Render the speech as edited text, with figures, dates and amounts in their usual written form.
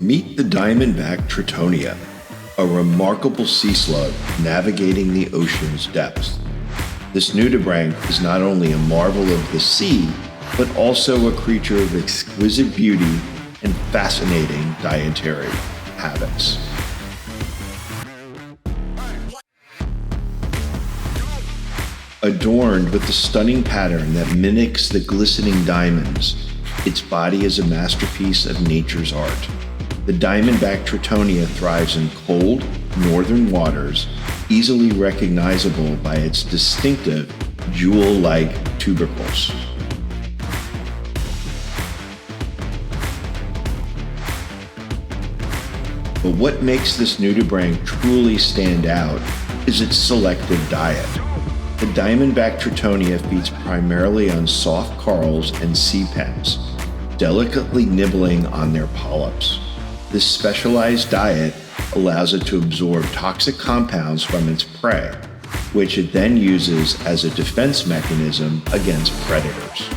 Meet the Diamondback Tritonia, a remarkable sea slug navigating the ocean's depths. This nudibranch is not only a marvel of the sea, but also a creature of exquisite beauty and fascinating dietary habits. Adorned with a stunning pattern that mimics the glistening diamonds, its body is a masterpiece of nature's art. The Diamondback Tritonia thrives in cold, northern waters, easily recognizable by its distinctive, jewel-like tubercles. But what makes this nudibranch truly stand out is its selective diet. The Diamondback Tritonia feeds primarily on soft corals and sea pens, delicately nibbling on their polyps. This specialized diet allows it to absorb toxic compounds from its prey, which it then uses as a defense mechanism against predators.